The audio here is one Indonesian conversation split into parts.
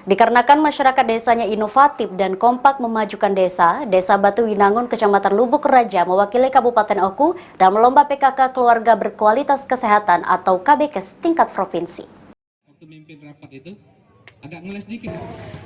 Dikarenakan masyarakat desanya inovatif dan kompak memajukan desa, Desa Batu Winangun, Kecamatan Lubuk Raja mewakili Kabupaten Oku dalam Lomba PKK Keluarga Berkualitas Kesehatan atau KBKes tingkat provinsi. Waktu mimpin rapat itu agak ngeles dikit,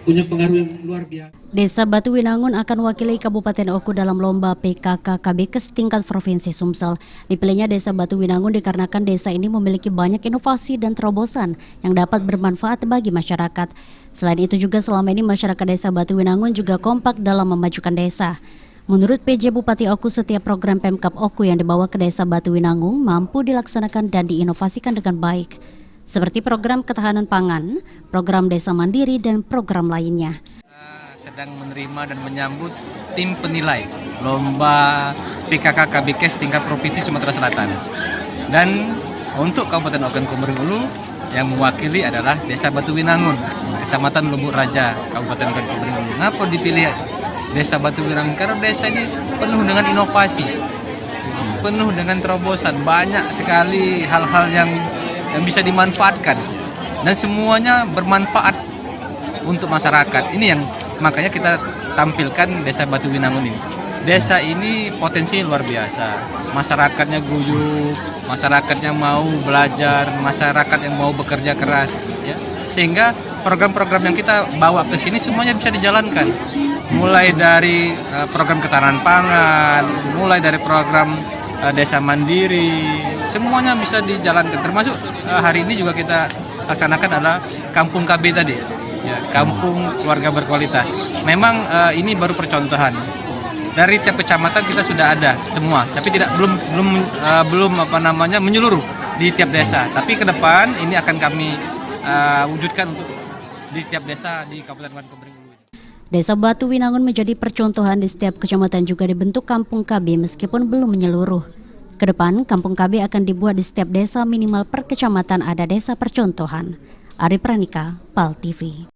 punya pengaruh yang luar biasa. Desa Batu Winangun akan wakili Kabupaten Oku dalam Lomba PKK KBKes tingkat Provinsi Sumsel. Dipilihnya Desa Batu Winangun dikarenakan desa ini memiliki banyak inovasi dan terobosan yang dapat bermanfaat bagi masyarakat. Selain itu juga selama ini masyarakat Desa Batu Winangun juga kompak dalam memajukan desa. Menurut PJ Bupati Oku, setiap program Pemkab Oku yang dibawa ke Desa Batu Winangun mampu dilaksanakan dan diinovasikan dengan baik. Seperti program ketahanan pangan, program desa mandiri, dan program lainnya. Sedang menerima dan menyambut tim penilai Lomba PKK KBKes tingkat Provinsi Sumatera Selatan. Dan untuk Kabupaten Ogan Komering Ulu yang mewakili adalah Desa Batu Winangun, Kecamatan Lubuk Raja, Kabupaten Ogan Komering Ulu. Kenapa dipilih Desa Batu Winangun? Karena desa ini penuh dengan inovasi, penuh dengan terobosan, banyak sekali hal-hal yang bisa dimanfaatkan dan semuanya bermanfaat untuk masyarakat. Ini yang makanya kita tampilkan Desa Batu Winangun ini. Desa ini potensi luar biasa. Masyarakatnya guyup, masyarakatnya mau belajar, masyarakat yang mau bekerja keras, ya. Sehingga program-program yang kita bawa ke sini semuanya bisa dijalankan. Mulai dari program ketahanan pangan, mulai dari program desa mandiri, semuanya bisa dijalankan. Termasuk hari ini juga kita laksanakan adalah Kampung KB tadi, ya, Kampung Keluarga Berkualitas. Memang ini baru percontohan. Dari tiap kecamatan kita sudah ada semua, tapi belum menyeluruh di tiap desa. Tapi ke depan ini akan kami wujudkan untuk di tiap desa di Kabupaten Ogan Komering Ulu. Desa Batu Winangun menjadi percontohan, di setiap kecamatan juga dibentuk Kampung KB meskipun belum menyeluruh. Kedepan, Kampung KB akan dibuat di setiap desa, minimal per kecamatan ada desa percontohan. Ari Pranika, PAL TV.